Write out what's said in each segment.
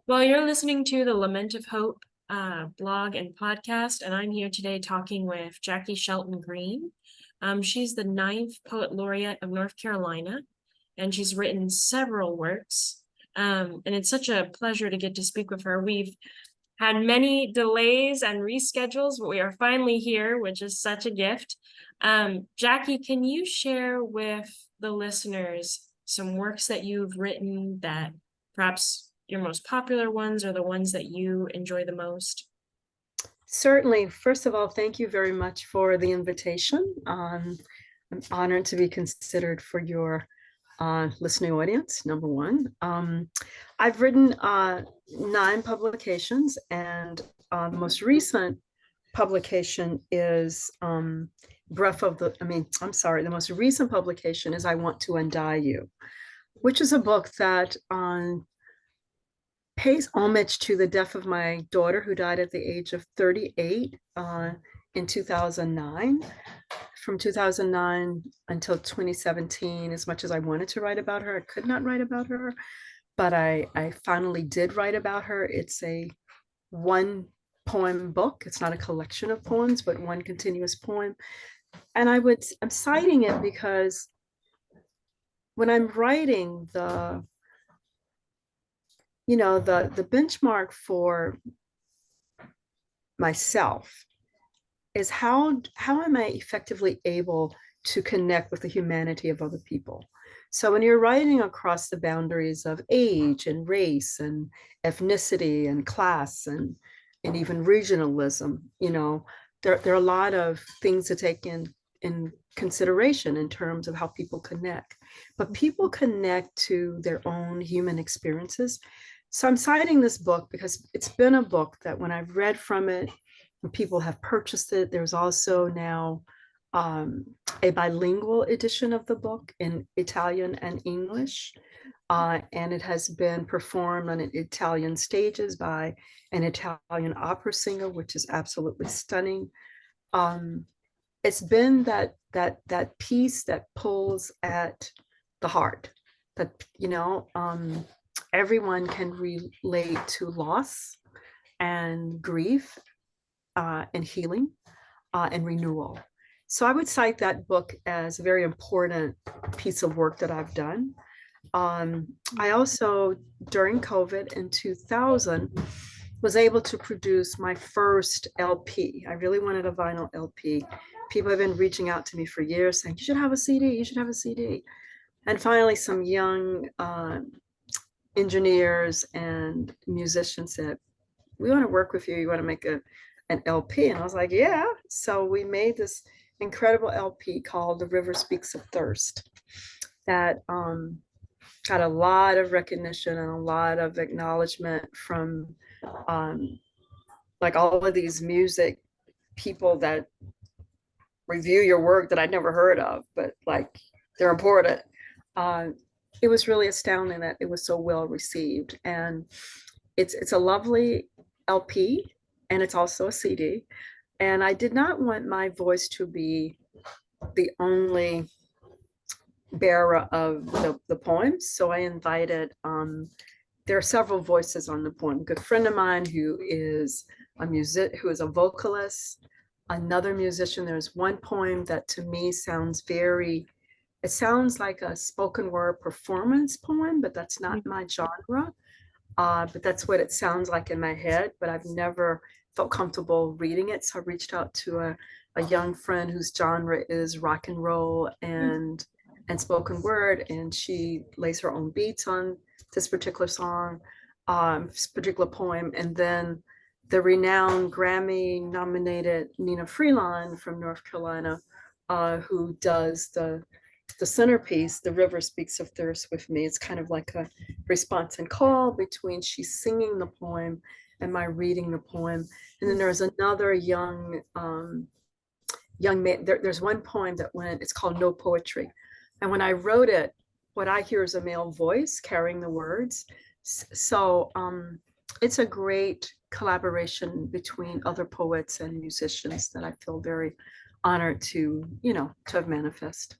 Well, you're listening to the Lament of Hope blog and podcast, and I'm here today talking with Jaki Shelton Green. She's the ninth Poet Laureate of North Carolina, and she's written several works. And it's such a pleasure to get to speak with her. We've had many delays and reschedules, but we are finally here, which is such a gift. Jaki, can you share with the listeners some works that you've written that perhaps your most popular ones or the ones that you enjoy the most? Certainly. First of all, thank you very much for the invitation. I'm honored to be considered for your listening audience, number one. I've written 9 publications, and the most recent publication is the most recent publication is I Want to Undie You, which is a book that pays homage to the death of my daughter, who died at the age of 38 in 2009. From 2009 until 2017, as much as I wanted to write about her, I could not write about her, but I finally did write about her. It's a one poem book. It's not a collection of poems, but one continuous poem. And I'm citing it because when I'm writing the benchmark for myself is how am I effectively able to connect with the humanity of other people. So when you're writing across the boundaries of age and race and ethnicity and class and even regionalism, there are a lot of things to take in consideration in terms of how people connect. But people connect to their own human experiences. So I'm citing this book because it's been a book that when I've read from it, and people have purchased it, there's also now a bilingual edition of the book in Italian and English. And it has been performed on Italian stages by an Italian opera singer, which is absolutely stunning. Um, it's been that piece that pulls at the heart, that everyone can relate to loss and grief and healing and renewal. So I would cite that book as a very important piece of work that I've done. I also, during COVID in 2000, was able to produce my first LP. I really wanted a vinyl LP. People have been reaching out to me for years saying, you should have a CD, you should have a CD. And finally, some young engineers and musicians said, we want to work with you. You want to make an LP? And I was like, yeah. So we made this incredible LP called The River Speaks of Thirst that got a lot of recognition and a lot of acknowledgement from um, like all of these music people that review your work that I'd never heard of, but like they're important. Uh, it was really astounding that it was so well received, and it's a lovely LP, and it's also a CD. And I did not want my voice to be the only bearer of the poems. So I invited, there are several voices on the poem. A good friend of mine who is a vocalist, another musician. There's one poem that to me it sounds like a spoken word performance poem, but that's not my genre. But that's what it sounds like in my head, but I've never felt comfortable reading it. So I reached out to a young friend whose genre is rock and roll and spoken word, and she lays her own beats on this particular song, this particular poem. And then the renowned Grammy nominated Nina Freeland from North Carolina, who does the centerpiece, The River Speaks of Thirst, with me. It's kind of like a response and call between she's singing the poem and my reading the poem. And then there's another young man. There's one poem it's called No Poetry. And when I wrote it, what I hear is a male voice carrying the words. So it's a great collaboration between other poets and musicians that I feel very honored to have manifest.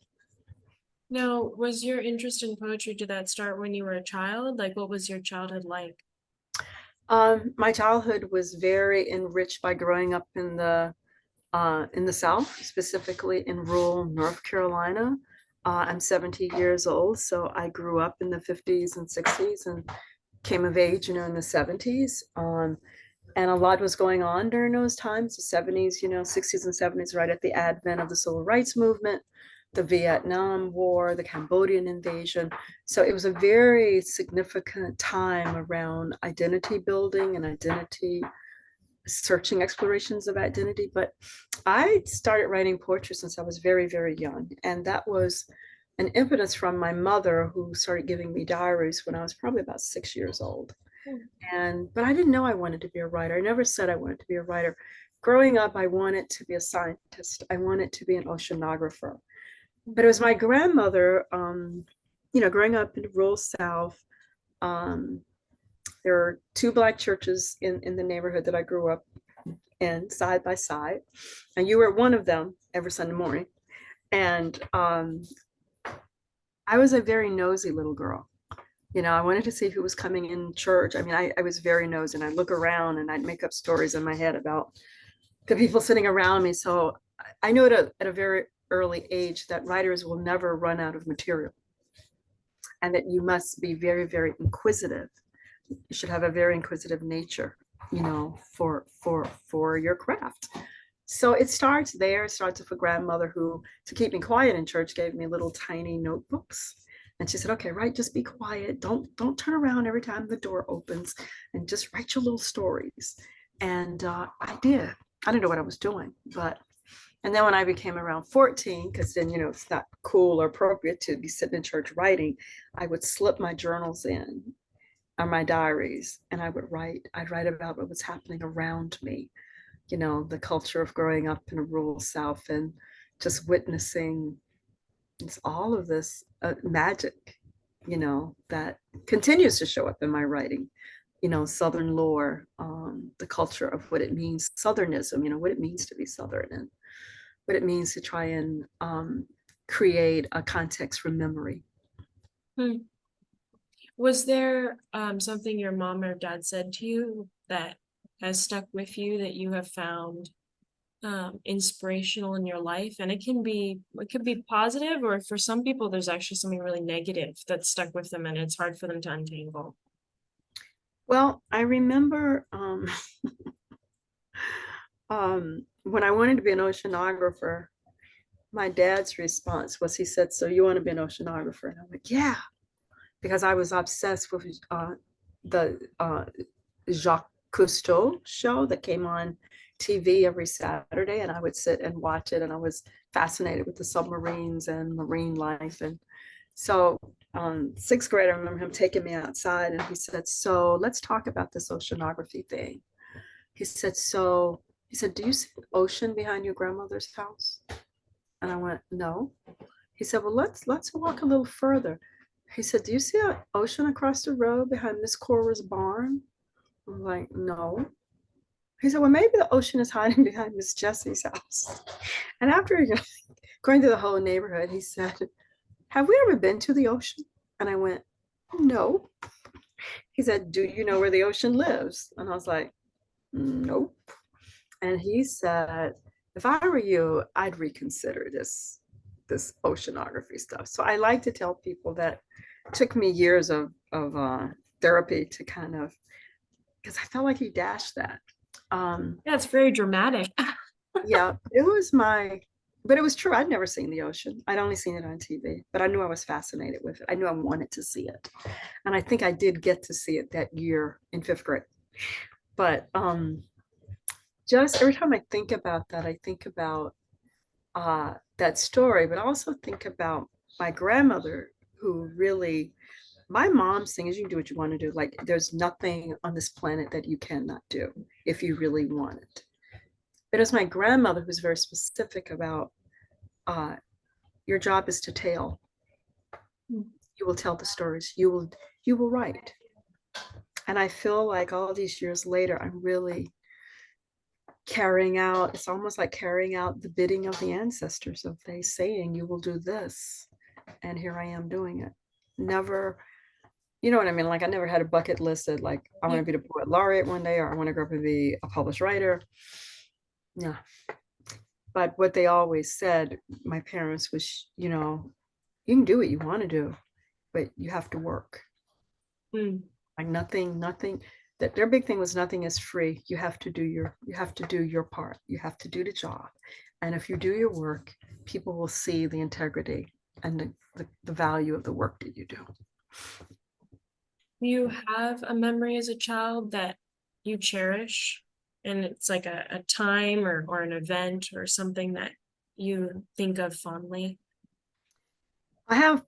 Now, was your interest in poetry, did that start when you were a child? Like, what was your childhood like? My childhood was very enriched by growing up in the South, specifically in rural North Carolina. I'm 70 years old, so I grew up in the 50s and 60s and came of age, in the 70s. And a lot was going on during those times, the 70s, 60s and 70s, right at the advent of the civil rights movement, the Vietnam War, the Cambodian invasion. So it was a very significant time around identity building and identity searching explorations of identity. But I started writing poetry since I was very, very young. And that was an impetus from my mother, who started giving me diaries when I was probably about 6 years old. But I didn't know I wanted to be a writer. I never said I wanted to be a writer. Growing up, I wanted to be a scientist. I wanted to be an oceanographer. But it was my grandmother, growing up in the rural South. Um, there are two Black churches in the neighborhood that I grew up in, side by side. And you were at one of them every Sunday morning. And I was a very nosy little girl. I wanted to see who was coming in church. I mean, I was very nosy, and I'd look around and I'd make up stories in my head about the people sitting around me. So I knew at a very early age that writers will never run out of material, and that you must be very, very inquisitive. You should have a very inquisitive nature, for your craft. So it starts there. It starts with a grandmother who, to keep me quiet in church, gave me little tiny notebooks. And she said, okay, right, just be quiet. Don't turn around every time the door opens, and just write your little stories. And I did. I didn't know what I was doing, and then when I became around 14, because then, it's not cool or appropriate to be sitting in church writing, I would slip my journals in, or my diaries, and I'd write about what was happening around me, the culture of growing up in a rural South, and just witnessing all of this magic, that continues to show up in my writing, Southern lore, the culture of what it means, Southernism, what it means to be Southern, and what it means to try and create a context for memory. Was there something your mom or dad said to you that has stuck with you, that you have found inspirational in your life? And it could be positive, or for some people there's actually something really negative that stuck with them and it's hard for them to untangle. Well, I remember when I wanted to be an oceanographer, my dad's response was, he said, so you want to be an oceanographer? And I'm like, yeah, because I was obsessed with the Jacques Cousteau show that came on TV every Saturday, and I would sit and watch it, and I was fascinated with the submarines and marine life. And so sixth grade, I remember him taking me outside, and he said, so let's talk about this oceanography thing. He said, do you see an ocean behind your grandmother's house? And I went, no. He said, well, let's walk a little further. He said, do you see an ocean across the road behind Miss Cora's barn? I'm like, no. He said, well, maybe the ocean is hiding behind Miss Jessie's house. And after going through the whole neighborhood, he said, have we ever been to the ocean? And I went, no. He said, do you know where the ocean lives? And I was like, nope. And he said, if I were you, I'd reconsider this oceanography stuff. So I like to tell people that it took me years of therapy to kind of, because I felt like he dashed that. Yeah, it's very dramatic. Yeah, but it was true. I'd never seen the ocean. I'd only seen it on TV, but I knew I was fascinated with it. I knew I wanted to see it. And I think I did get to see it that year in fifth grade. But just every time I think about that, I think about that story, but also think about my grandmother, who really, my mom sings, you can do what you want to do. Like, there's nothing on this planet that you cannot do if you really want it. But it was my grandmother who's very specific about your job is to tell. You will tell the stories. You will write. And I feel like all these years later, I'm really carrying out, it's almost like carrying out the bidding of the ancestors, of they saying, you will do this. And here I am doing it. Never you know what I mean? Like I never had a bucket list that like I want Yeah. to be the poet laureate one day, or I want to grow up and be a published writer. Yeah. But what they always said, my parents, was, you can do what you want to do, but you have to work. Mm. Like nothing, that their big thing was nothing is free. You have to do your part. You have to do the job. And if you do your work, people will see the integrity and the value of the work that you do. Do you have a memory as a child that you cherish? And it's like a time or an event or something that you think of fondly? I have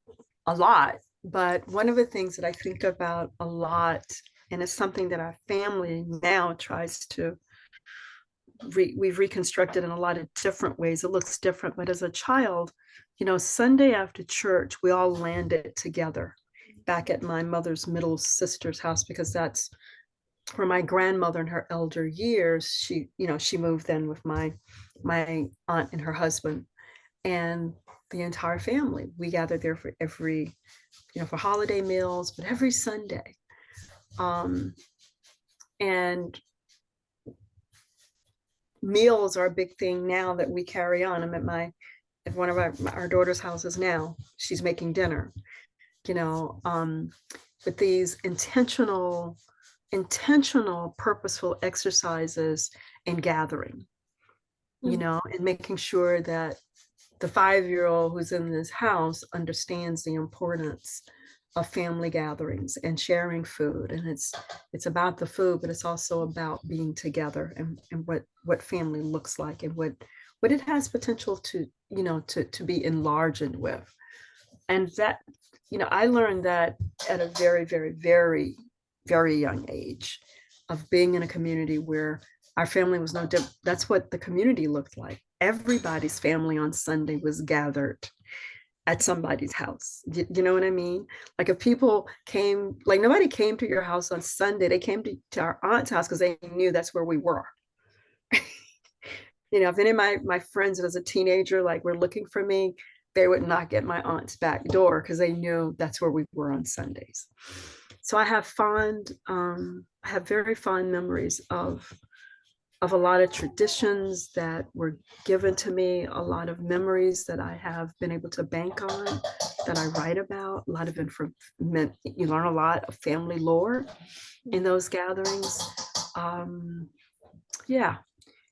a lot, but one of the things that I think about a lot, and it's something that our family now tries to we've reconstructed in a lot of different ways. It looks different, but as a child, Sunday after church, we all landed together back at my mother's middle sister's house, because that's where my grandmother in her elder years, she moved in with my aunt and her husband, and the entire family. We gathered there for for holiday meals, but every Sunday. And meals are a big thing now that we carry on. I'm at one of our daughter's houses now. She's making dinner, you know, um, but these intentional, purposeful exercises and gathering, Mm. and making sure that the 5-year-old who's in this house understands the importance of family gatherings and sharing food. And it's about the food, but it's also about being together, and what family looks like, and what it has potential to, to be enlarged with. And that, I learned that at a very, very, very, very young age, of being in a community where our family was no different. That's what the community looked like. Everybody's family on Sunday was gathered at somebody's house. You know what I mean? Like if people came, like nobody came to your house on Sunday, they came to our aunt's house because they knew that's where we were. If any of my friends as a teenager like were looking for me, they would knock at my aunt's back door because they knew that's where we were on Sundays. So I have very fond memories of a lot of traditions that were given to me, a lot of memories that I have been able to bank on, that I write about, a lot of information. You learn a lot of family lore in those gatherings. Yeah,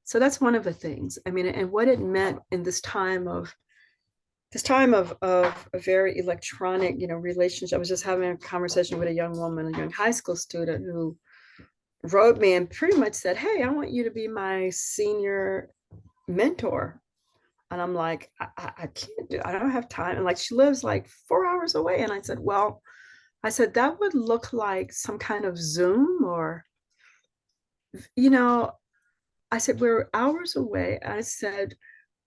so that's one of the things. I mean, and what it meant in this time of a very electronic, relationship. I was just having a conversation with a young woman, a young high school student, who wrote me and pretty much said, "Hey, I want you to be my senior mentor." And I'm like, I can't do, I don't have time. And like, she lives like 4 hours away. And I said, well, that would look like some kind of Zoom, or, you know, I said, we're hours away. I said,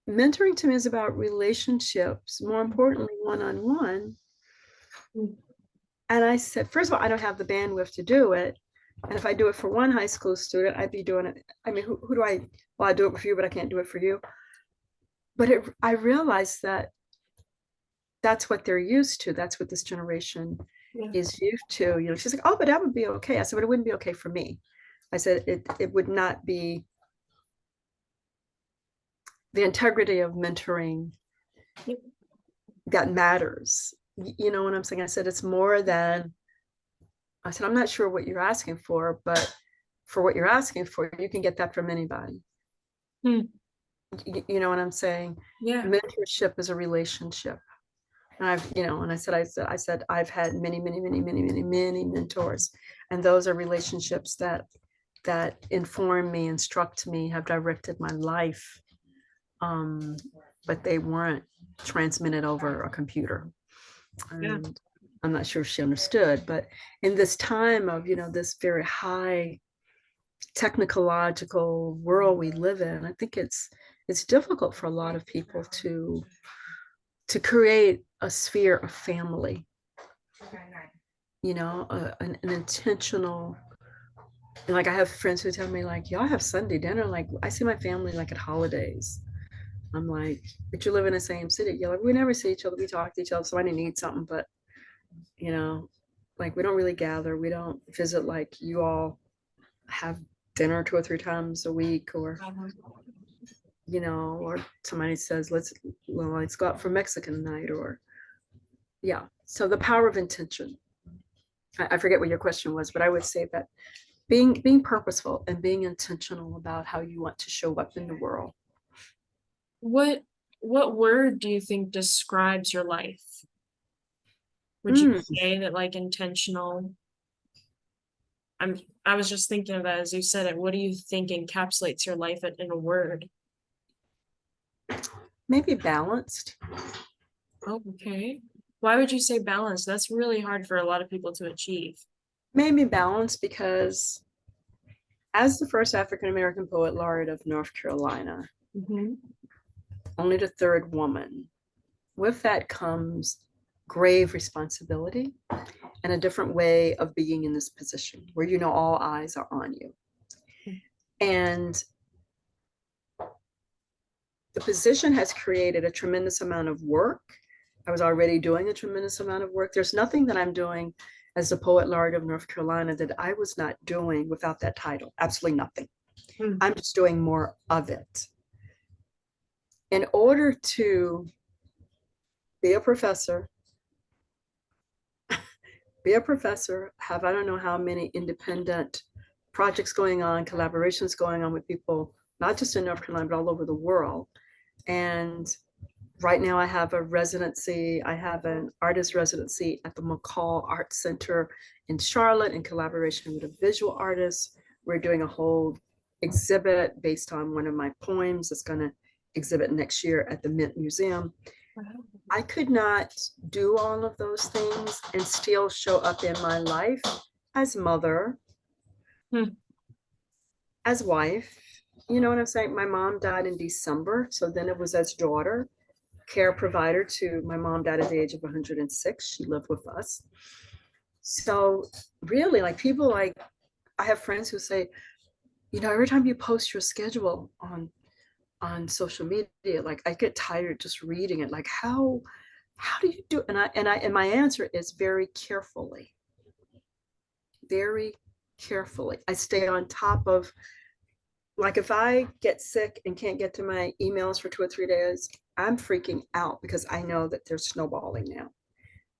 mentoring to me is about relationships, more importantly, one-on-one. Mm. And I said, first of all, I don't have the bandwidth to do it. And if I do it for one high school student, I'd be doing it. I mean, who do well, I do it for you, but I can't do it for you. But I realized that that's what they're used to. That's what this generation Yeah. is used to. She's like, oh, but that would be okay. I said, but it wouldn't be okay for me. I said, it would not be the integrity of mentoring Yep. that matters. You know what I'm saying? I said, it's more than, I said, I'm not sure what you're asking for, but for what you're asking for, you can get that from anybody. Mm. You know what I'm saying? Yeah. Mentorship is a relationship. And and I said, I've had many, many, many, many, many, many mentors. And those are relationships that inform me, instruct me, have directed my life. But they weren't transmitted over a computer. Yeah. And I'm not sure if she understood, but in this time of, this very high technological world we live in, I think it's difficult for a lot of people to create a sphere of family, an intentional. Like I have friends who tell me like, y'all have Sunday dinner. Like I see my family like at holidays. I'm like, but you live in the same city. You're like, we never see each other. We talk to each other. Somebody needs something, but you know, Like we don't really gather. We don't visit like you all have dinner 2 or 3 times a week, or or somebody says let's go out for Mexican night, or yeah. So the power of intention. I forget what your question was, but I would say that being purposeful and being intentional about how you want to show up in the world. What what word do you think describes your life? Would you Mm, say that like intentional? I'm I was just thinking of that as you said it. What do you think encapsulates your life in a word? maybe balanced. Oh, okay. Why would you say balance? That's really hard for a lot of people to achieve. Maybe balanced because as the first African American poet laureate of North Carolina, Hmm. only the third woman, with that comes grave responsibility and a different way of being in this position where all eyes are on you. And the position has created a tremendous amount of work. I was already doing a tremendous amount of work. There's nothing that I'm doing as the poet laureate of North Carolina that I was not doing without that title. Absolutely nothing. I'm just doing more of it. In order to be a professor, have I don't know how many independent projects going on, collaborations going on with people, not just in North Carolina, but all over the world. And right now I have a residency. I have an artist residency at the McCall Art Center in Charlotte in collaboration with a visual artist. We're doing a whole exhibit based on one of my poems that's going to exhibit next year at the Mint Museum. I could not do all of those things and still show up in my life as mother, Hmm. as wife. You know what I'm saying? My mom died in December. So then it was as daughter, care provider to my mom died at the age of 106. She lived with us. So really, like people like I have friends who say, every time you post your schedule on social media, like I get tired just reading it. Like how do you do it? And my answer is very carefully. Very carefully. I stay on top of, like, if I get sick and can't get to my emails for 2 or 3 days, I'm freaking out because I know that they're snowballing now.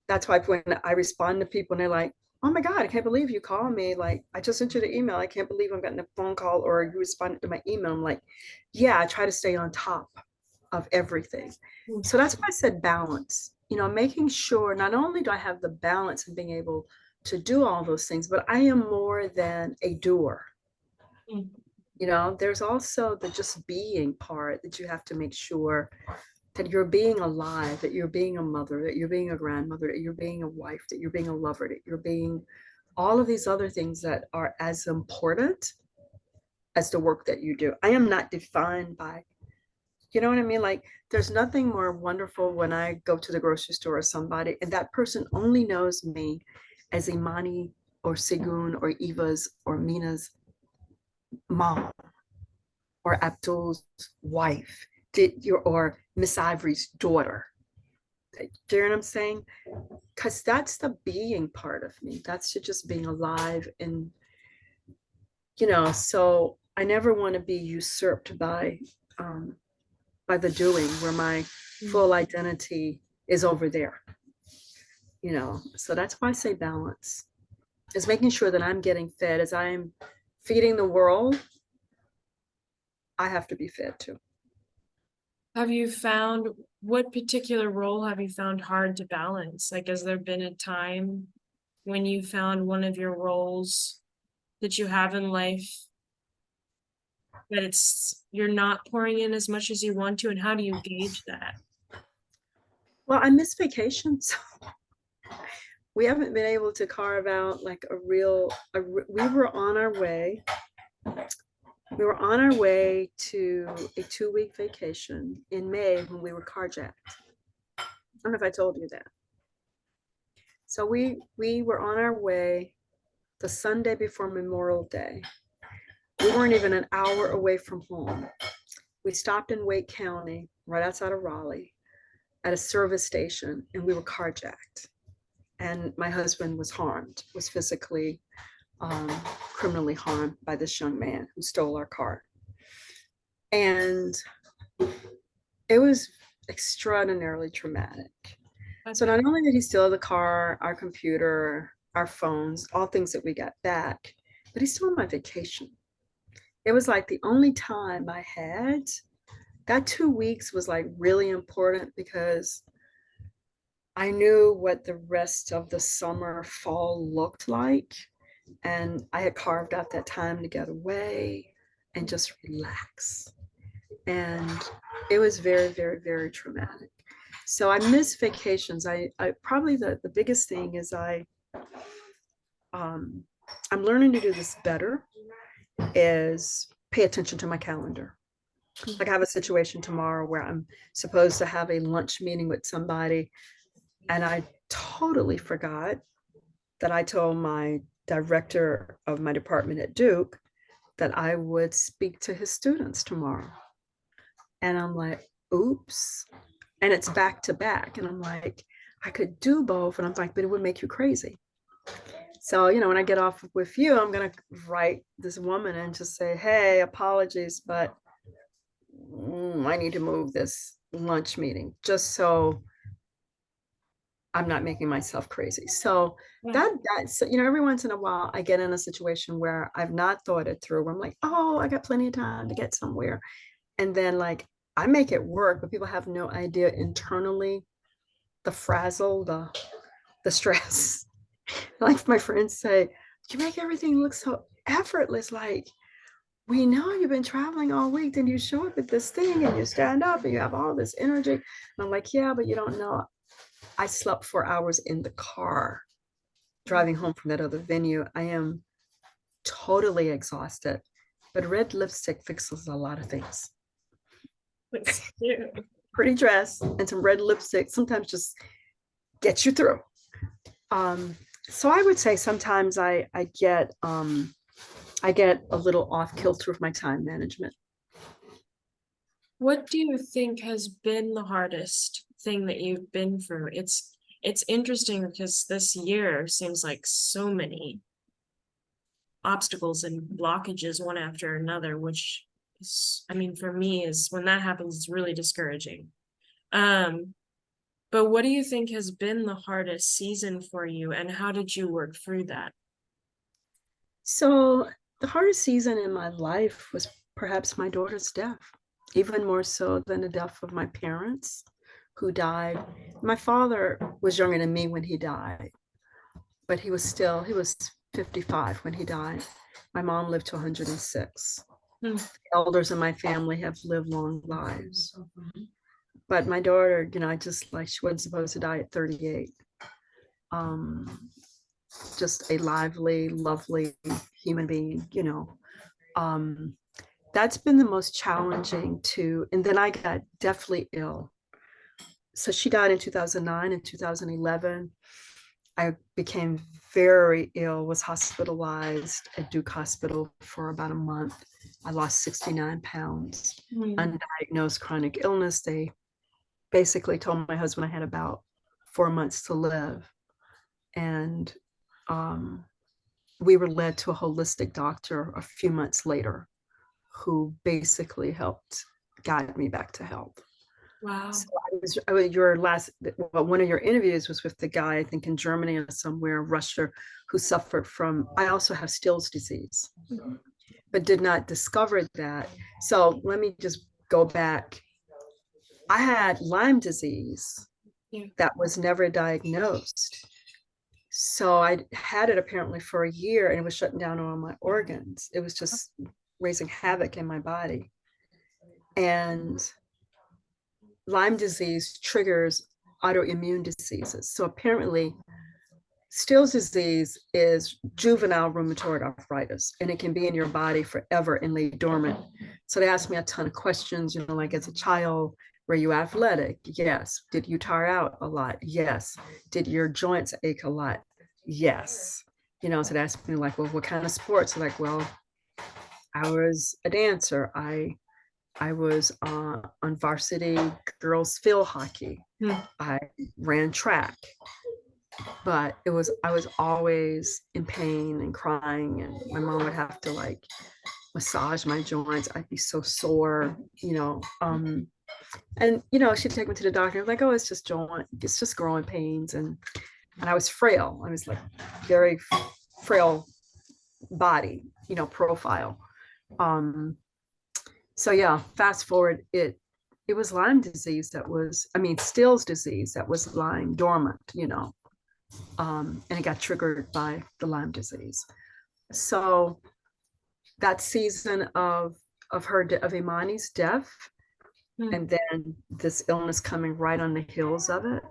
That's why when I respond to people and they're like, oh my God, I can't believe you called me. Like, I just sent you the email. I can't believe I'm getting a phone call or you responded to my email. I'm like, yeah, I try to stay on top of everything. So that's why I said balance, making sure not only do I have the balance and being able to do all those things, but I am more than a doer. There's also the just being part that you have to make sure that you're being alive, that you're being a mother, that you're being a grandmother, that you're being a wife, that you're being a lover, that you're being all of these other things that are as important as the work that you do. I am not defined by, you know what I mean? Like, there's nothing more wonderful when I go to the grocery store or somebody and that person only knows me as Imani or Segun or Eva's or Mina's mom or Abdul's wife, or Miss Ivory's daughter. Do you know what I'm saying? Because that's the being part of me. That's just being alive. And, so I never want to be usurped by the doing where my full identity is over there. So that's why I say balance is making sure that I'm getting fed as I'm feeding the world. I have to be fed too. Have you found what particular role have you found hard to balance? Like, has there been a time when you found one of your roles that you have in life that you're not pouring in as much as you want to, and how do you gauge that? Well, I miss vacations. We haven't been able to carve out like we were on our way. We were on our way to a 2-week vacation in May when we were carjacked. I don't know if I told you that. So we were on our way the Sunday before Memorial Day. We weren't even an hour away from home. We stopped in Wake County, right outside of Raleigh, at a service station, and we were carjacked. and my husband was physically, criminally harmed by this young man who stole our car. And it was extraordinarily traumatic. So not only did he steal the car, our computer, our phones, all things that we got back, but he stole my vacation. It was like the only time I had. That 2 weeks was like really important because I knew what the rest of the summer, fall looked like. And I had carved out that time to get away and just relax. And it was very, very, very traumatic. So I miss vacations. I probably the biggest thing is um, I'm learning to do this better, is pay attention to my calendar. Like I have a situation tomorrow where I'm supposed to have a lunch meeting with somebody, and I totally forgot that I told my director of my department at Duke that I would speak to his students tomorrow. And I'm like, oops. And it's back to back. And I'm like, I could do both. And I'm like, but it would make you crazy. So, when I get off with you, I'm going to write this woman and just say, hey, apologies, but I need to move this lunch meeting just so I'm not making myself crazy. So that's, every once in a while I get in a situation where I've not thought it through, where I'm like, oh, I got plenty of time to get somewhere. And then like I make it work, but people have no idea internally the frazzle, the stress. Like my friends say, you make everything look so effortless. Like, we know you've been traveling all week, then you show up at this thing and you stand up and you have all this energy. And I'm like, yeah, but you don't know. I slept 4 hours in the car driving home from that other venue. I am totally exhausted, but red lipstick fixes a lot of things. Pretty dress and some red lipstick sometimes just gets you through. So I would say sometimes I get a little off kilter with my time management. What do you think has been the hardest thing that you've been through? It's interesting because this year seems like so many obstacles and blockages one after another, which is, I mean, for me, is when that happens, it's really discouraging. But what do you think has been the hardest season for you, and how did you work through that? So the hardest season in my life was perhaps my daughter's death, even more so than the death of my parents who died. My father was younger than me when he died, but he was 55 when he died. My mom lived to 106. The elders in my family have lived long lives. But my daughter, I just like, she wasn't supposed to die at 38. Just a lively, lovely human being, that's been the most challenging too. And then I got deathly ill. So she died in 2009 and 2011. I became very ill, was hospitalized at Duke Hospital for about a month. I lost 69 pounds, undiagnosed chronic illness. They basically told my husband I had about 4 months to live. And we were led to a holistic doctor a few months later who basically helped guide me back to health. Wow. So one of your interviews was with the guy, I think in Germany or somewhere, Russia, who suffered from, I also have Still's disease, but did not discover that. So let me just go back. I had Lyme disease that was never diagnosed. So I had it apparently for a year and it was shutting down all my organs. It was just raising havoc in my body. And Lyme disease triggers autoimmune diseases. So apparently Still's disease is juvenile rheumatoid arthritis, and it can be in your body forever and lay dormant. So they asked me a ton of questions, like as a child, were you athletic? Yes. Did you tire out a lot? Yes. Did your joints ache a lot? Yes. So they asked me like, well, what kind of sports? Like, well, I was a dancer. I was on varsity girls field hockey. I ran track. but I was always in pain and crying, and my mom would have to like massage my joints. I'd be so sore, and she'd take me to the doctor. I'm like, oh, it's just growing pains, and I was frail. I was like very frail body, profile. Um, so yeah, fast forward, it was Lyme disease Still's disease that was lying dormant, and it got triggered by the Lyme disease. So that season of Imani's death, and then this illness coming right on the heels of it,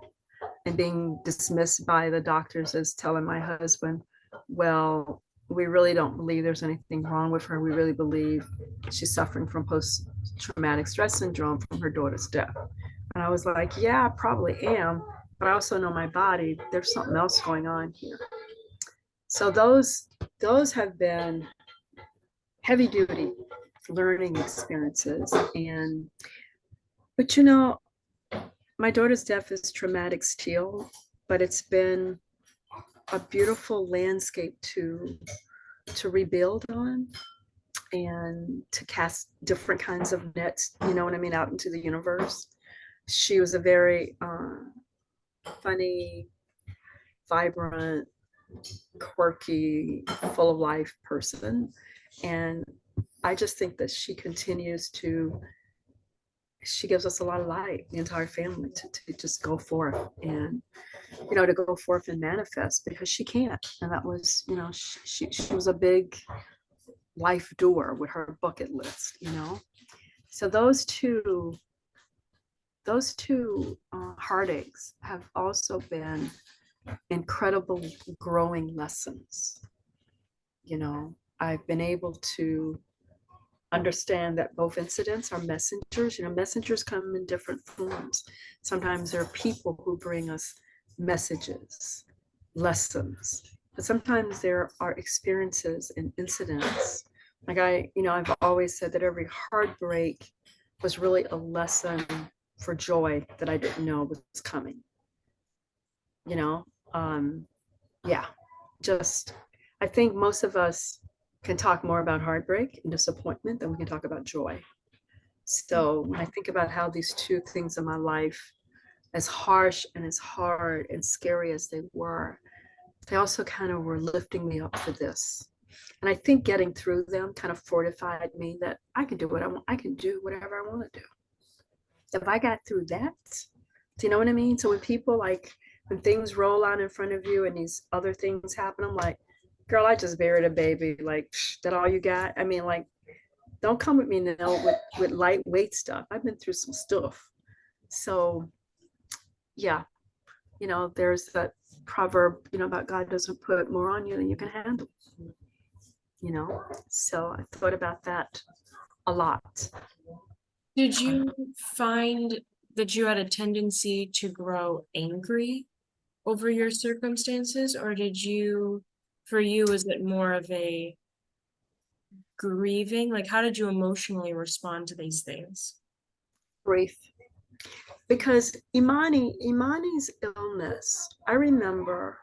and being dismissed by the doctors as telling my husband, well, we really don't believe there's anything wrong with her. We really believe she's suffering from post-traumatic stress syndrome from her daughter's death. And I was like, yeah, I probably am, but I also know my body, there's something else going on here. So those have been heavy duty learning experiences. But my daughter's death is traumatic still, but it's been a beautiful landscape to rebuild on and to cast different kinds of nets, out into the universe. She was a very funny, vibrant, quirky, full of life person. And I just think that she gives us a lot of light, the entire family, to just go forth and, to go forth and manifest, because she can't. And that was, she was a big life doer with her bucket list, So those two heartaches have also been incredible growing lessons. I've been able to understand that both incidents are messengers. Messengers come in different forms. Sometimes there are people who bring us messages, lessons, but sometimes there are experiences and incidents. Like I've always said that every heartbreak was really a lesson for joy that I didn't know was coming. Yeah, just I think most of us can talk more about heartbreak and disappointment than we can talk about joy. So when I think about how these two things in my life, as harsh and as hard and scary as they were, they also kind of were lifting me up for this. And I think getting through them kind of fortified me that I can do what I want. I can do whatever I want to do. If I got through that, do you know what I mean? So when things roll out in front of you and these other things happen, I'm like, girl, I just buried a baby. Like, that all you got? I mean, like, don't come with me now with lightweight stuff. I've been through some stuff. So yeah, there's that proverb, about God doesn't put more on you than you can handle. So I thought about that a lot. Did you find that you had a tendency to grow angry over your circumstances, or for you, is it more of a grieving? Like, how did you emotionally respond to these things? Grief. Because Imani's illness, I remember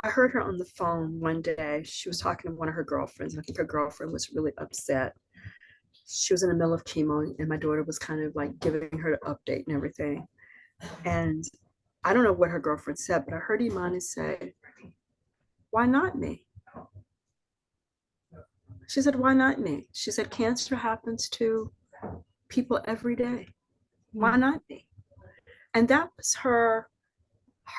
I heard her on the phone one day. She was talking to one of her girlfriends. I think her girlfriend was really upset. She was in the middle of chemo, and my daughter was kind of like giving her the update and everything. And I don't know what her girlfriend said, but I heard Imani say, why not me? She said, why not me? She said, cancer happens to people every day. Why not me? And that was her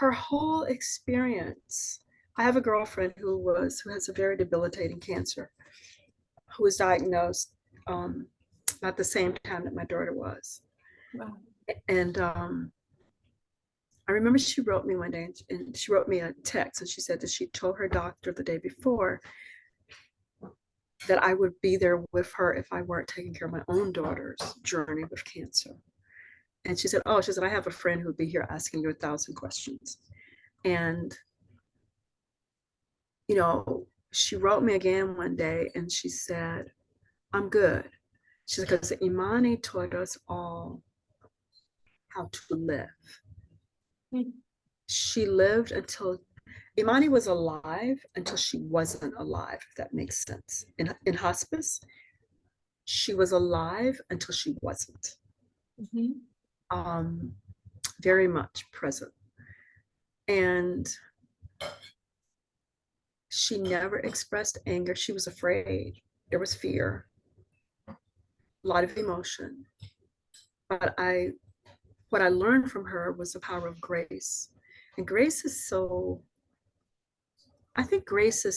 whole experience. I have a girlfriend who has a very debilitating cancer, who was diagnosed at the same time that my daughter was. Wow. And I remember she wrote me one day, and she wrote me a text, and she said that she told her doctor the day before that I would be there with her if I weren't taking care of my own daughter's journey with cancer. And she said, I have a friend who would be here asking you 1,000 questions. And, she wrote me again one day, and she said, I'm good. She said, because Imani taught us all how to live. she lived until Imani was alive until she wasn't alive, if that makes sense. In hospice, she was alive until she wasn't. Mhm. Um, very much present. And she never expressed anger. She was afraid. There was fear, a lot of emotion. But what I learned from her was the power of grace. And grace is so, I think grace to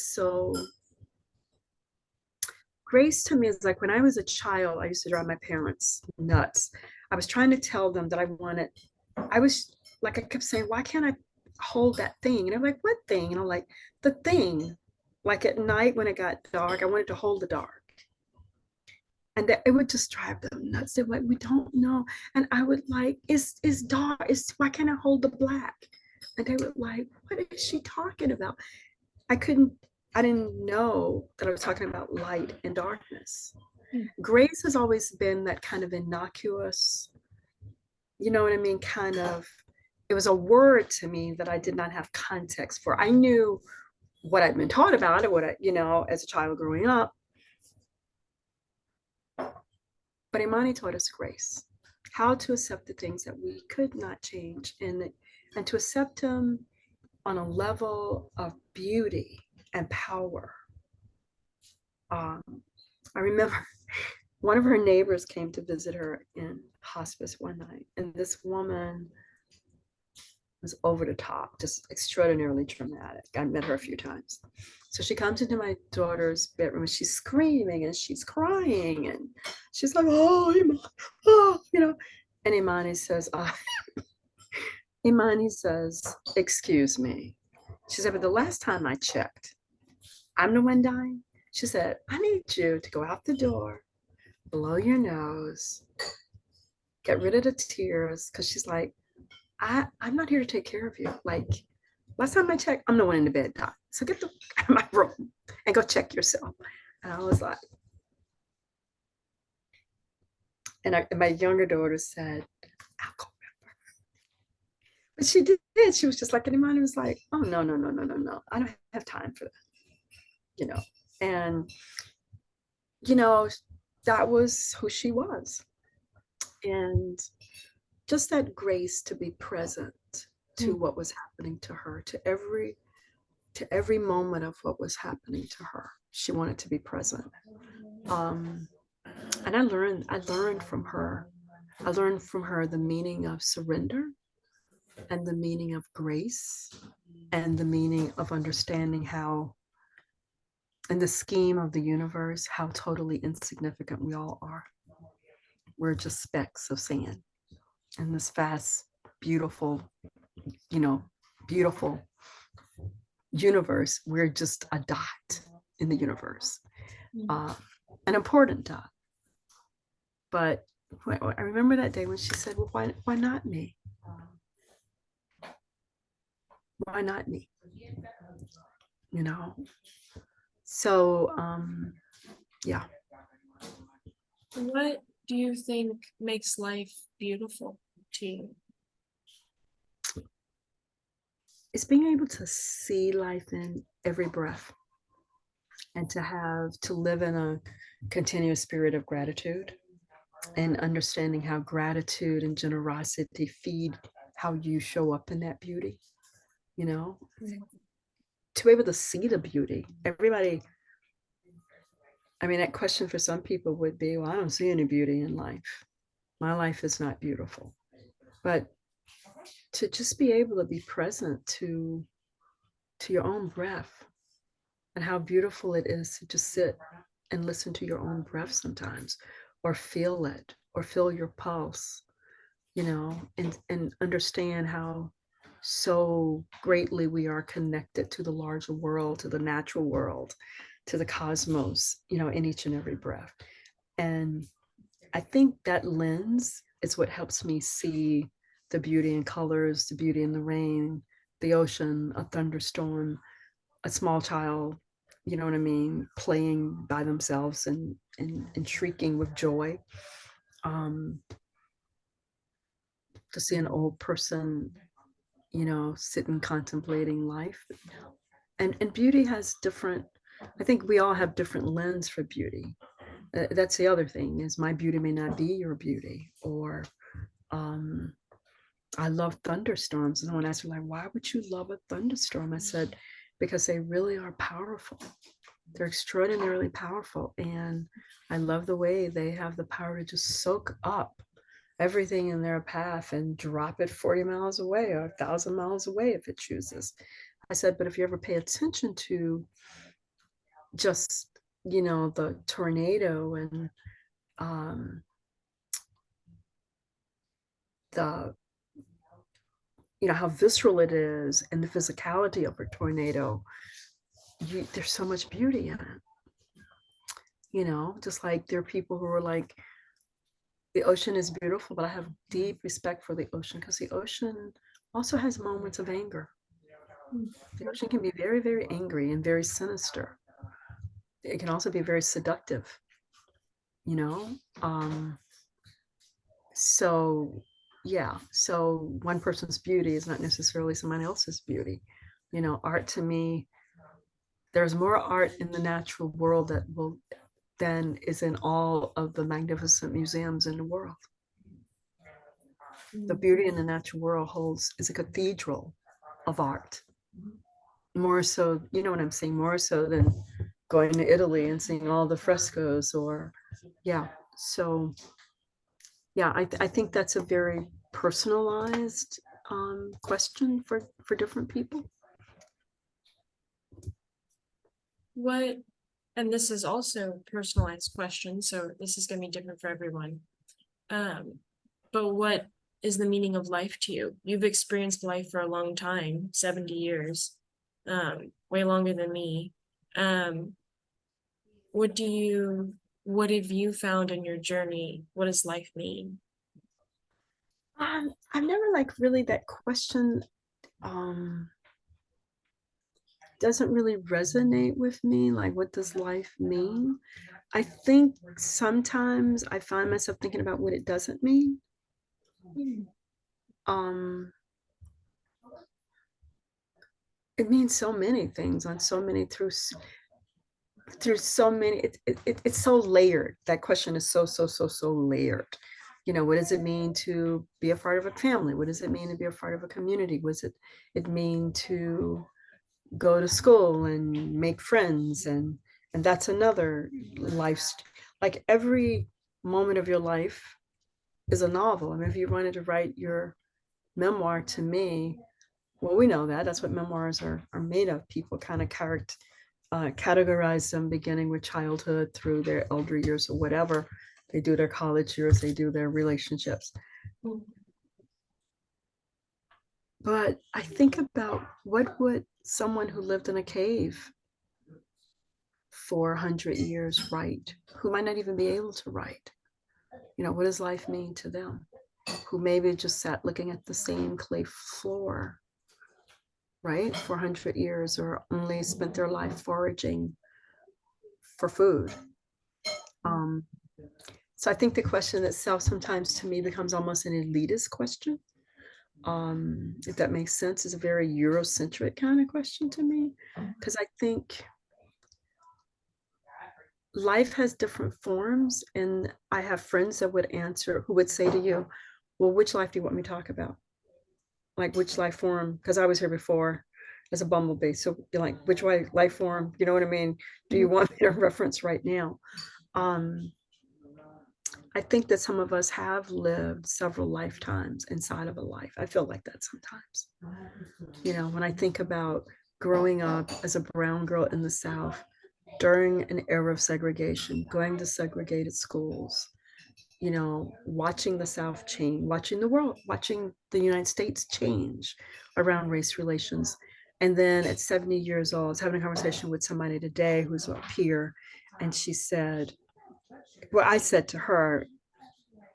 me is like when I was a child, I used to drive my parents nuts. I was trying to tell them that I was like, I kept saying, why can't I hold that thing? And I'm like, what thing? And I'm like, the thing. Like at night when it got dark, I wanted to hold the dark. And that it would just drive them nuts. They're like, we don't know. And I would like, it's dark. Why can't I hold the black? And they were like, what is she talking about? I couldn't, I didn't know that I was talking about light and darkness. Mm. Grace has always been that kind of innocuous, you know what I mean? It was a word to me that I did not have context for. I knew what I'd been taught about it, as a child growing up. But Imani taught us grace, how to accept the things that we could not change and to accept them on a level of beauty and power. Um, I remember one of her neighbors came to visit her in hospice one night, and this woman was over the top, just extraordinarily dramatic. I met her a few times. So she comes into my daughter's bedroom and she's screaming and she's crying and she's like, oh, Imani, oh, And Imani says, excuse me. She said, but the last time I checked, I'm the one dying. She said, I need you to go out the door, blow your nose, get rid of the tears. Cause she's like, I'm not here to take care of you. Like last time I checked, I'm the one in the bed died. So get the out of my room and go check yourself. And I was like, and my younger daughter said, I'll go. But she did. She was just like, and Imani was like, oh no, no, no, no, no, no. I don't have time for that, you know. And you know, that was who she was. And just that grace to be present to what was happening to her, to every moment of what was happening to her. She wanted to be present. And I learned from her. I learned from her the meaning of surrender and the meaning of grace and the meaning of understanding how, in the scheme of the universe, how totally insignificant we all are. We're just specks of sand in this vast, beautiful, you know, beautiful universe. We're just a dot in the universe, an important dot. But I remember that day when she said, well, why not me? Why not me? You know? So, yeah. What do you think makes life beautiful to you? It's being able to see life in every breath and to live in a continuous spirit of gratitude and understanding how gratitude and generosity feed how you show up in that beauty, you know? To be able to see the beauty. Everybody, I mean, that question for some people would be, well, I don't see any beauty in life. My life is not beautiful. But to just be able to be present to your own breath and how beautiful it is to just sit and listen to your own breath sometimes, or feel it, or feel your pulse, and understand how so greatly we are connected to the larger world, to the natural world, to the cosmos, in each and every breath. And I think that lens is what helps me see the beauty in colors, the beauty in the rain, the ocean, a thunderstorm, a small child, you know what I mean, playing by themselves and shrieking with joy. To see an old person sitting contemplating life. And beauty has different, I think we all have different lens for beauty. That's the other thing, is my beauty may not be your beauty. Or um, I love thunderstorms. And someone asked me, like, why would you love a thunderstorm? I said, because they really are powerful. They're extraordinarily powerful. And I love the way they have the power to just soak up everything in their path and drop it 40 miles away or 1,000 miles away if it chooses. I said, but if you ever pay attention to just, the tornado and the, how visceral it is and the physicality of a tornado, there's so much beauty in it. Just like there are people who are like, the ocean is beautiful, but I have deep respect for the ocean because the ocean also has moments of anger. The ocean can be very, very angry and very sinister. It can also be very seductive, you know? So yeah, so one person's beauty is not necessarily someone else's beauty. Art to me, there's more art in the natural world than is in all of the magnificent museums in the world. The beauty in the natural world is a cathedral of art. More so, you know what I'm saying, more so than going to Italy and seeing all the frescoes or, yeah. So, yeah, I think that's a very personalized question for different people. What, and this is also a personalized question, so this is going to be different for everyone. But what is the meaning of life to you? You've experienced life for a long time, 70 years, way longer than me. What have you found in your journey? What does life mean? I've never like really, that question doesn't really resonate with me. Like, what does life mean? I think sometimes I find myself thinking about what it doesn't mean. Um, it means so many things on so many through so many. It's so layered. That question is so layered. What does it mean to be a part of a family? What does it mean to be a part of a community? What does it mean to go to school and make friends? And that's another life. Like every moment of your life is a novel. I mean, if you wanted to write your memoir, to me, well, we know that's what memoirs are made of. People kind of categorize them beginning with childhood through their elder years or whatever. They do their college years, they do their relationships. But I think about, what would someone who lived in a cave for 100 years write, who might not even be able to write? What does life mean to them, who maybe just sat looking at the same clay floor, right, for 100 years, or only spent their life foraging for food? So I think the question itself sometimes to me becomes almost an elitist question. If that makes sense, is a very Eurocentric kind of question to me, because I think life has different forms, and I have friends that who would say to you, well, which life do you want me to talk about? Like, which life form? Because I was here before as a bumblebee. So you're like, which life form? You know what I mean? Do you want me to reference right now? I think that some of us have lived several lifetimes inside of a life. I feel like that sometimes. When I think about growing up as a brown girl in the South during an era of segregation, going to segregated schools, watching the South change, watching the world, watching the United States change around race relations. And then at 70 years old, I was having a conversation with somebody today who's a peer, and she said, well, I said to her,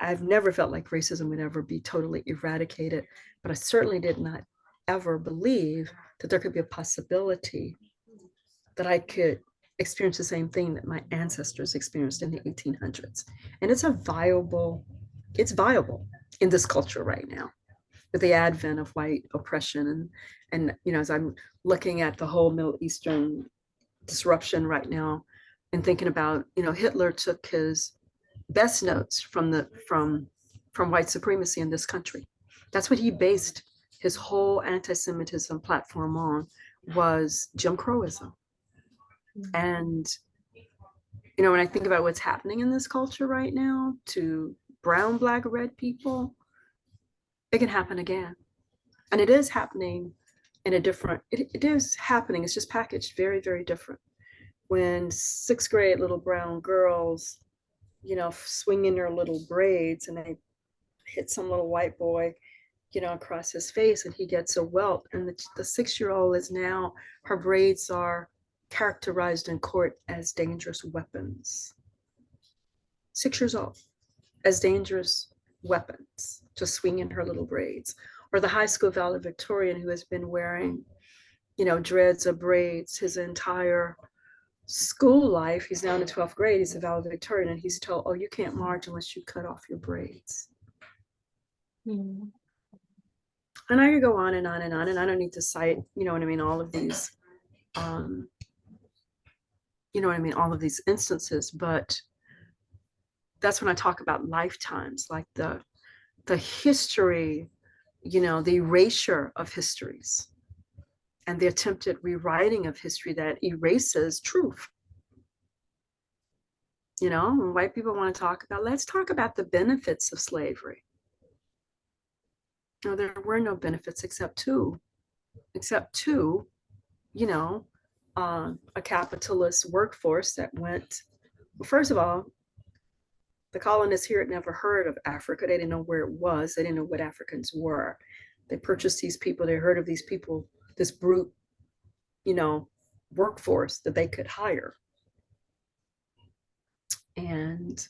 I've never felt like racism would ever be totally eradicated, but I certainly did not ever believe that there could be a possibility that I could experience the same thing that my ancestors experienced in the 1800s. And it's viable in this culture right now. with the advent of white oppression. And as I'm looking at the whole Middle Eastern disruption right now and thinking about, Hitler took his best notes from white supremacy in this country. That's what he based his whole anti-Semitism platform on, was Jim Crowism. And when I think about what's happening in this culture right now to brown, black, red people, it can happen again. And it is happening in a different, it is happening. It's just packaged very, very different. When sixth grade little brown girls, swinging their little braids, and they hit some little white boy, across his face, and he gets a welt. And the 6-year-old is now, her braids are characterized in court as dangerous weapons. 6 years old, as dangerous weapons, just swinging her little braids. Or the high school valedictorian who has been wearing, dreads or braids his entire school life. He's now in the 12th grade, he's a valedictorian, and he's told, oh, you can't march unless you cut off your braids. Hmm. And I could go on and on and on, and I don't need to cite, all of these, all of these instances, but that's when I talk about lifetimes, like the history, the erasure of histories and the attempted rewriting of history that erases truth. When white people want to talk about, let's talk about the benefits of slavery. No, there were no benefits except two, a capitalist workforce that went, well, first of all, the colonists here had never heard of Africa. They didn't know where it was. They didn't know what Africans were. They purchased these people. They heard of these people, this brute, workforce that they could hire. And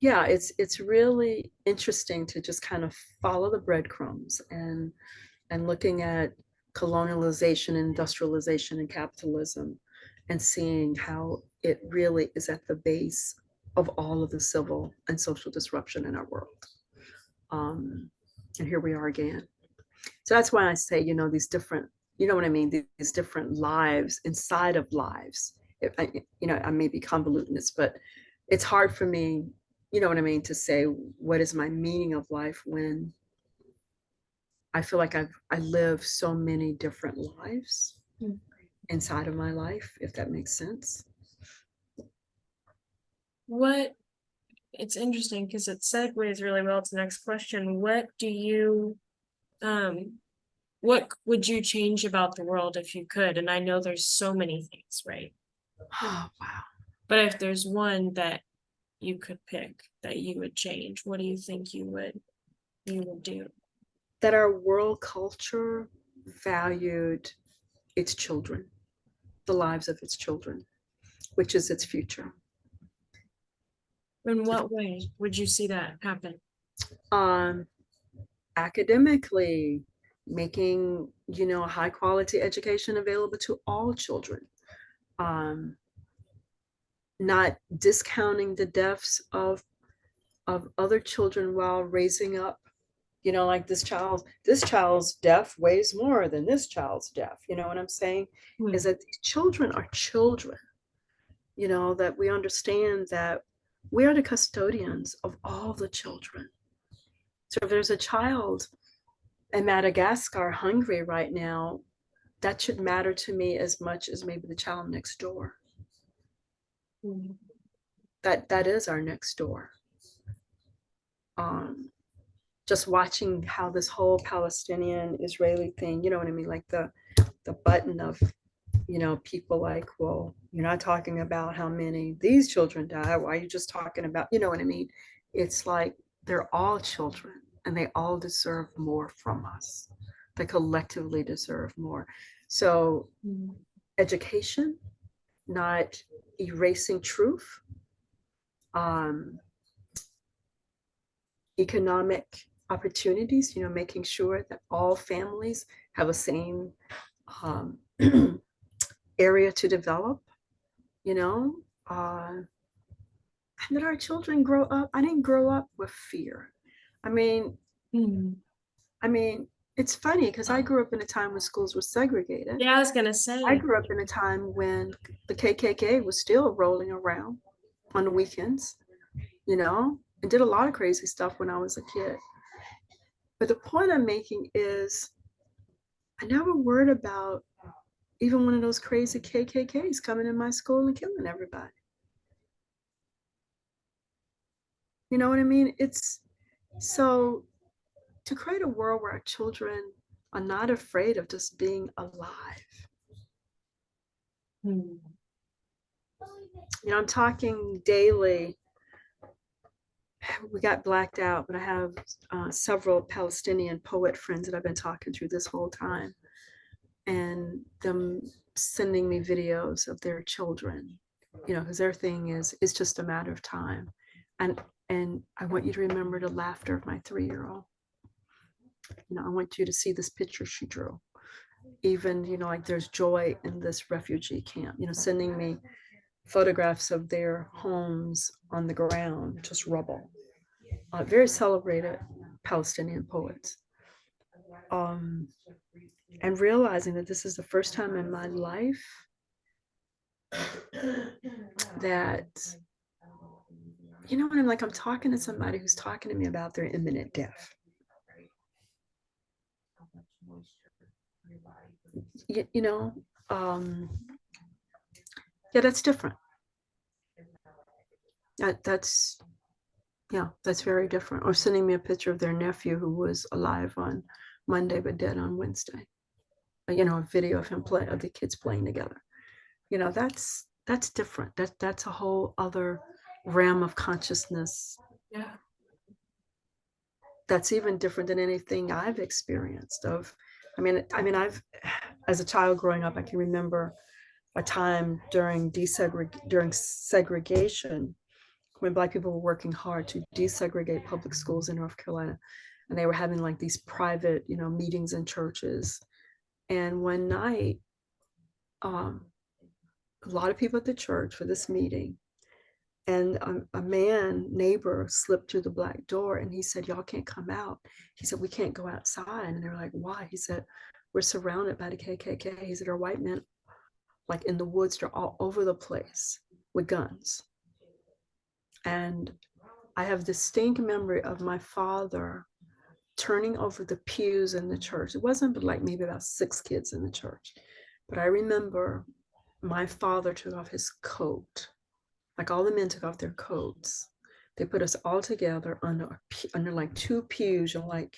yeah, it's really interesting to just kind of follow the breadcrumbs and looking at colonialization, industrialization, and capitalism, and seeing how it really is at the base of all of the civil and social disruption in our world. And here we are again. So that's why I say, these different, these different lives inside of lives. I may be convoluting this, but it's hard for me, to say what is my meaning of life when I feel like I live so many different lives inside of my life, if that makes sense. It's interesting because it segues really well to the next question. What would you change about the world if you could? And I know there's so many things, right? Oh, wow. But if there's one that you could pick that you would change, what do you think you would do? That our world culture valued its children, the lives of its children, which is its future. In what way would you see that happen? Academically, making, a high quality education available to all children. Not discounting the deaths of other children while raising up, like this child's death weighs more than this child's death. You know what I'm saying? Is that these children are children, that we understand that we are the custodians of all the children. So if there's a child in Madagascar hungry right now, that should matter to me as much as maybe the child next door. That is our next door. Just watching how this whole Palestinian Israeli thing, you know what I mean, like the button of, people like, well, you're not talking about how many these children die. Why are you just talking about, you know what I mean? It's like they're all children and they all deserve more from us. They collectively deserve more. So education, not erasing truth. Economic opportunities, making sure that all families have a same area to develop, and that our children grow up. I didn't grow up with fear. I mean, I mean, it's funny because I grew up in a time when schools were segregated. Yeah, I was gonna I say. grew up in a time when the KKK was still rolling around on the weekends, and did a lot of crazy stuff when I was a kid. But the point I'm making is I never worried about even one of those crazy KKKs coming in my school and killing everybody. You know what I mean? It's so to create a world where our children are not afraid of just being alive. Hmm. I'm talking daily. We got blacked out, but I have several Palestinian poet friends that I've been talking to this whole time, and them sending me videos of their children, because their thing is it's just a matter of time. And I want you to remember the laughter of my 3-year-old. I want you to see this picture she drew. Even, like there's joy in this refugee camp, sending me photographs of their homes on the ground, just rubble. Very celebrated Palestinian poets. And realizing that this is the first time in my life that, when I'm talking to somebody who's talking to me about their imminent death. You, you know, um, yeah, that's different. That's that's very different. Or sending me a picture of their nephew who was alive on Monday but dead on Wednesday. A video of him play of the kids playing together. That's different. That's a whole other realm of consciousness. Yeah. That's even different than anything I've experienced. I've as a child growing up, I can remember a time during segregation when Black people were working hard to desegregate public schools in North Carolina, and they were having like these private, meetings in churches. And one night, a lot of people at the church for this meeting, and a neighbor slipped through the black door, and he said, "Y'all can't come out." He said, "We can't go outside." And they were like, "Why?" He said, "We're surrounded by the KKK." He said, "Our white men, like in the woods, they're all over the place with guns." And I have distinct memory of my father turning over the pews in the church. It wasn't but like maybe about 6 kids in the church. But I remember my father took off his coat. Like all the men took off their coats. They put us all together under like 2 pews, like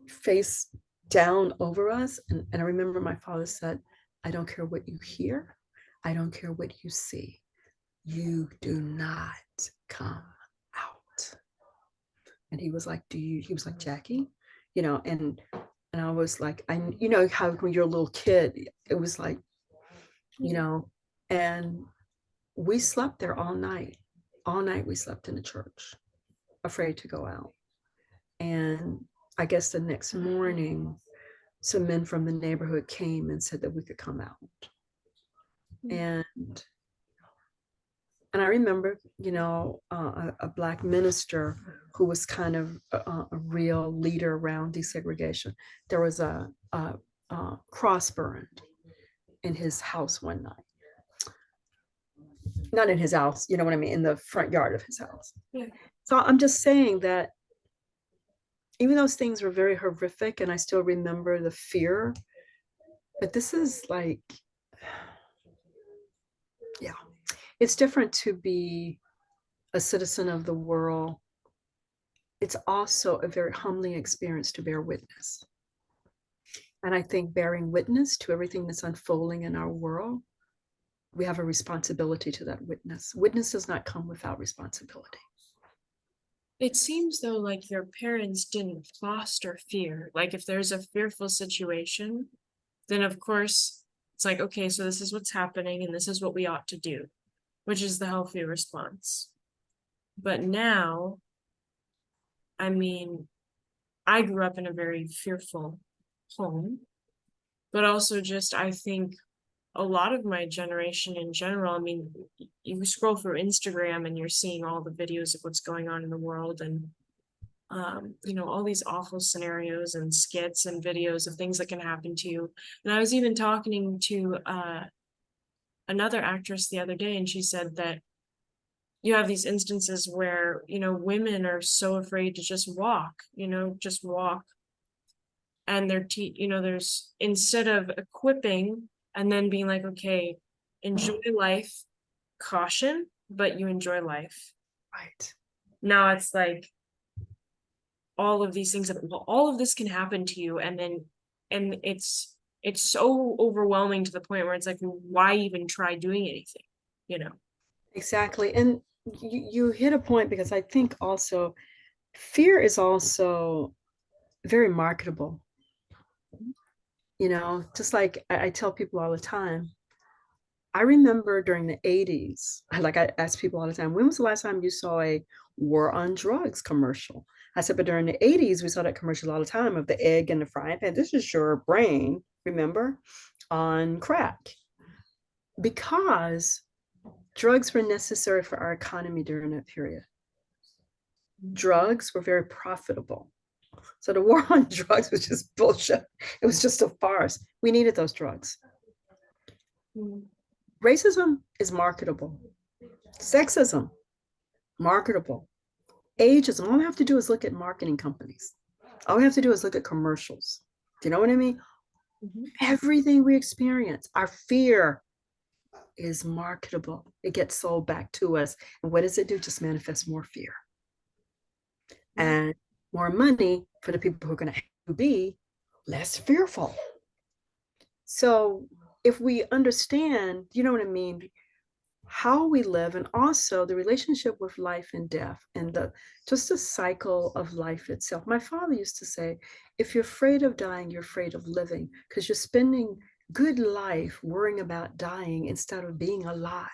face down over us. And I remember my father said, "I don't care what you hear. I don't care what you see. You do not come out." And he was like, he was like, "Jackie, and I was like, how when you're a little kid, it was like, and we slept there all night. All night we slept in the church, afraid to go out. And I guess the next morning, some men from the neighborhood came and said that we could come out. And I remember, a Black minister who was kind of a real leader around desegregation. There was a cross burned in his house one night. Not in his house, you know what I mean, in the front yard of his house. Yeah. So I'm just saying that even those things were very horrific, and I still remember the fear, but this is like, yeah, it's different to be a citizen of the world. It's also a very humbling experience to bear witness. And I think bearing witness to everything that's unfolding in our world, we have a responsibility to that witness. Witness does not come without responsibility. It seems though like your parents didn't foster fear. Like if there's a fearful situation, then of course it's like, okay, so this is what's happening and this is what we ought to do, which is the healthy response. But now, I mean, I grew up in a very fearful home, but also just I think a lot of my generation in general, I mean, you scroll through Instagram and you're seeing all the videos of what's going on in the world, and all these awful scenarios and skits and videos of things that can happen to you. And I was even talking to another actress the other day, and she said that you have these instances where, women are so afraid to just walk. And there's, instead of equipping and then being like, okay, enjoy life, caution, but you enjoy life. Right. Now it's like all of these things all of this can happen to you, and it's so overwhelming to the point where it's like, why even try doing anything? Exactly. And you hit a point, because I think also fear is also very marketable. Just like I tell people all the time, I remember during the 80s, like I ask people all the time, when was the last time you saw a war on drugs commercial? I said, but during the 80s, we saw that commercial all the time of the egg and the frying pan. This is your brain, remember, on crack. Because drugs were necessary for our economy during that period. Drugs were very profitable. So the war on drugs was just bullshit. It was just a farce. We needed those drugs. Mm. Racism is marketable. Sexism, marketable. Ageism, all we have to do is look at marketing companies. All we have to do is look at commercials. Do you know what I mean? Mm-hmm. Everything we experience, our fear is marketable. It gets sold back to us. And what does it do? Just manifest more fear. And more money for the people who are going to be less fearful. So if we understand, you know what I mean, how we live, and also the relationship with life and death, and just the cycle of life itself. My father used to say, if you're afraid of dying, you're afraid of living, because you're spending good life worrying about dying instead of being alive.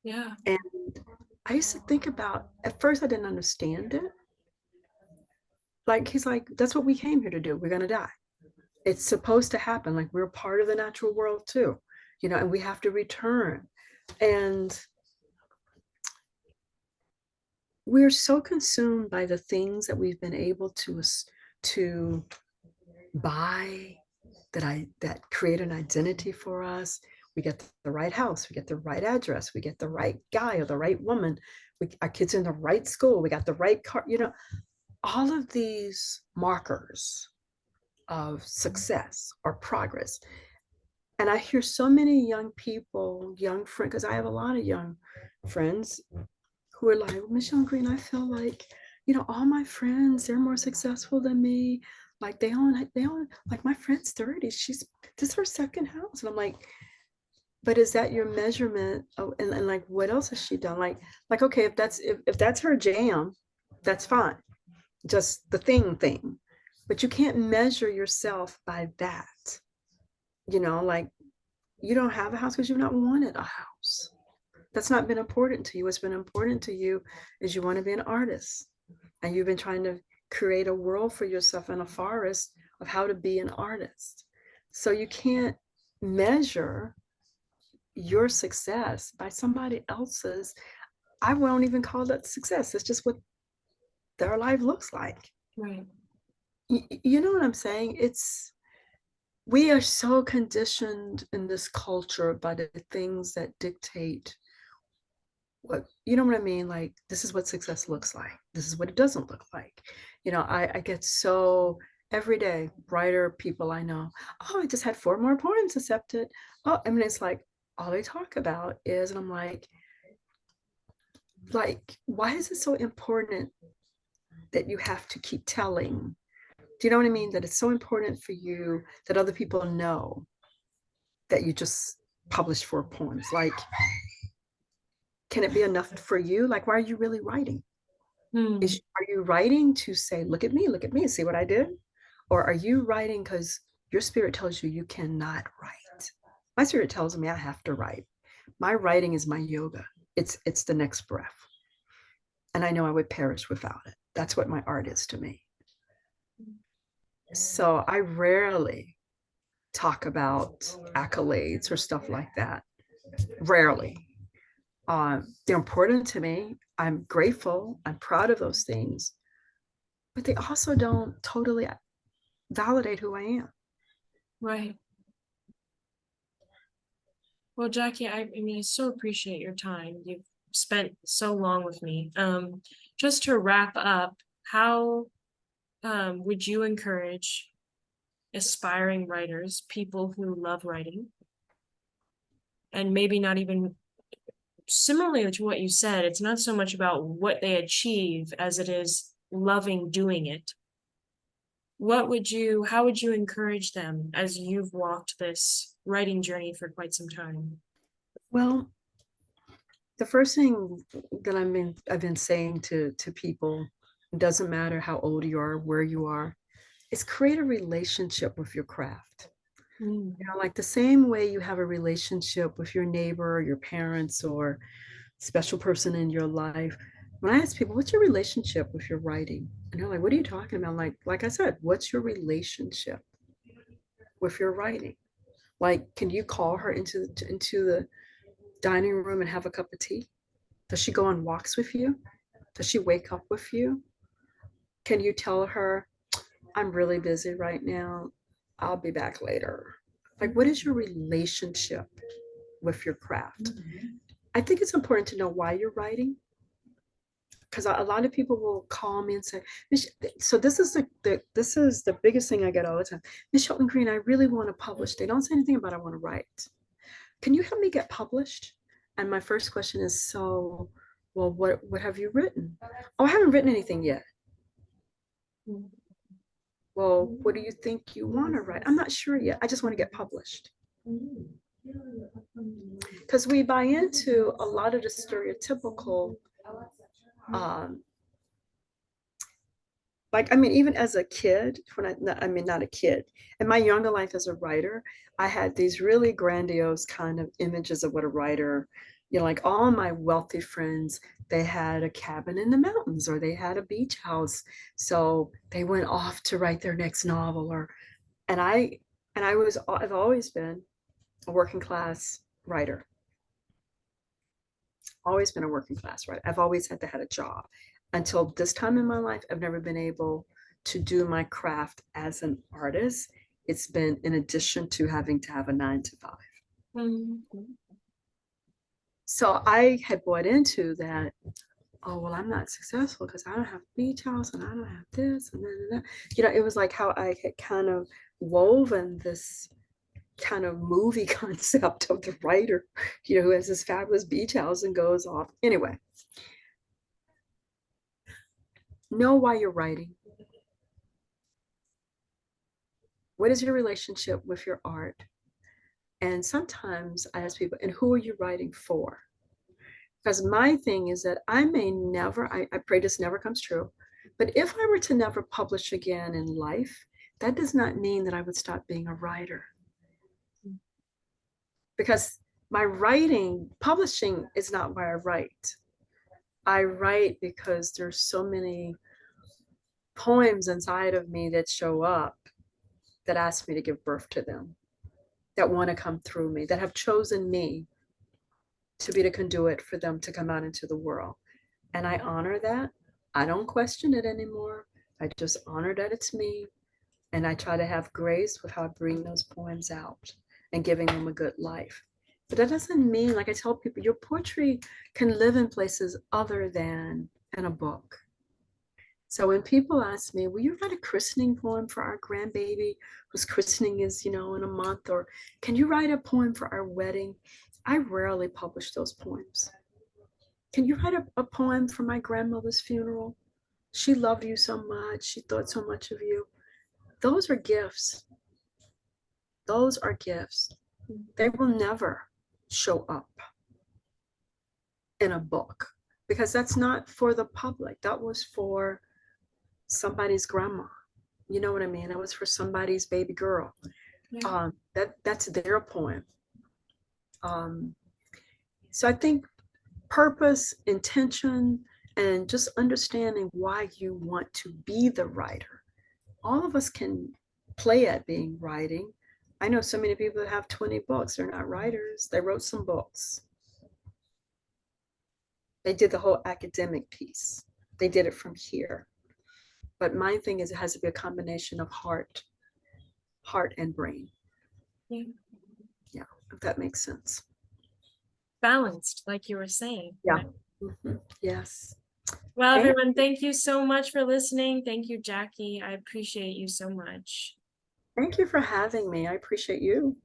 Yeah. And I used to think about, at first I didn't understand it. Like, he's like, that's what we came here to do. We're going to die. It's supposed to happen. Like, we're part of the natural world too, and we have to return. And we're so consumed by the things that we've been able to buy that create an identity for us. We get the right house, we get the right address, we get the right guy or the right woman, our kids are in the right school, we got the right car, all of these markers of success or progress. And I hear so many young people, young friends, because I have a lot of young friends who are like, well, Miss Shelton Green, I feel like, all my friends, they're more successful than me. Like they own, like my friend's 30, this is her second house. And I'm like, but is that your measurement? Oh, and like, what else has she done? Like, okay, if that's her jam, that's fine. Just the thing. But you can't measure yourself by that. Like, you don't have a house because you've not wanted a house. That's not been important to you. What's been important to you is you want to be an artist. And you've been trying to create a world for yourself in a forest of how to be an artist. So you can't measure your success by somebody else's. I won't even call that success. It's just what their life looks like. Right. You know what I'm saying? We are so conditioned in this culture by the things that dictate what, you know what I mean? Like, this is what success looks like. This is what it doesn't look like. I get so every day, writer people I know, oh, I just had 4 more poems accepted. Oh, I mean, it's like all they talk about is, and I'm like, why is it so important that you have to keep telling? Do you know what I mean? That it's so important for you that other people know that you just published 4 poems. Like, can it be enough for you? Like, why are you really writing? Are you writing to say, look at me, see what I did? Or are you writing because your spirit tells you cannot write? My spirit tells me I have to write. My writing is my yoga. It's the next breath. And I know I would perish without it. That's what my art is to me. So I rarely talk about accolades or stuff like that. Rarely. They're important to me. I'm grateful. I'm proud of those things. but they also don't totally validate who I am. Right. Well, Jackie, I mean, I so appreciate your time. You've spent so long with me. Just to wrap up, how would you encourage aspiring writers, people who love writing, and maybe not even similarly to what you said, it's not so much about what they achieve as it is loving doing it. How would you encourage them as you've walked this writing journey for quite some time? Well, the first thing that I've been saying to people, it doesn't matter how old you are, where you are, is create a relationship with your craft. Mm. You know, like the same way you have a relationship with your neighbor or your parents or special person in your life. When I ask people, what's your relationship with your writing? And they're like, what are you talking about? Like I said, what's your relationship with your writing? Like, can you call her into the dining room and have a cup of tea? Does she go on walks with you? Does she wake up with you? Can you tell her, I'm really busy right now. I'll be back later. Like, what is your relationship with your craft? I think it's important to know why you're writing, because a lot of people will call me and say, so this is this is the biggest thing I get all the time. Miss Shelton Green, I really want to publish. They don't say anything about I want to write. Can you help me get published? And my first question is, so, well, what have you written? Oh, I haven't written anything yet. Well, what do you think you want to write? I'm not sure yet. I just want to get published. Because we buy into a lot of the stereotypical, um, like, I mean, even as a kid, not a kid, in my younger life as a writer, I had these really grandiose kind of images of what a writer, you know, like all my wealthy friends, they had a cabin in the mountains or they had a beach house. So they went off to write their next novel and I, I've always been a working class writer, always been a working class writer. I've always had to have a job. Until this time in my life, I've never been able to do my craft as an artist. It's been in addition to having to have a 9 to 5. Mm-hmm. So I had bought into that. Oh, well, I'm not successful because I don't have a beach house and I don't have this and that. You know, it was like how I had kind of woven this kind of movie concept of the writer, you know, who has this fabulous beach house and goes off. Anyway, know why you're writing. What is your relationship with your art? And sometimes I ask people, and who are you writing for? Because my thing is that I may never, I pray this never comes true, but if I were to never publish again in life, that does not mean that I would stop being a writer. Because my writing, publishing is not why I write. I write because there's so many poems inside of me that show up that ask me to give birth to them, that want to come through me, that have chosen me to be the conduit for them to come out into the world. And I honor that. I don't question it anymore. I just honor that it's me. And I try to have grace with how I bring those poems out and giving them a good life. But that doesn't mean, like I tell people, your poetry can live in places other than in a book. So when people ask me, will you write a christening poem for our grandbaby whose christening is, you know, in a month? Or can you write a poem for our wedding? I rarely publish those poems. Can you write a poem for my grandmother's funeral? She loved you so much. She thought so much of you. Those are gifts. Those are gifts. They will never show up in a book because that's not for the public. That was for somebody's grandma. You know what I mean? That was for somebody's baby girl. Yeah. That's their poem. So I think purpose, intention, and just understanding why you want to be the writer. All of us can play at being writing. I know so many people that have 20 books. They're not writers. They wrote some books. They did the whole academic piece. They did it from here. But my thing is, it has to be a combination of heart and brain. Yeah. Yeah, if that makes sense. Balanced, like you were saying. Yeah. Yes. Well, Thank, everyone, thank you so much for listening. Thank you, Jackie. I appreciate you so much. thank you for having me. I appreciate you.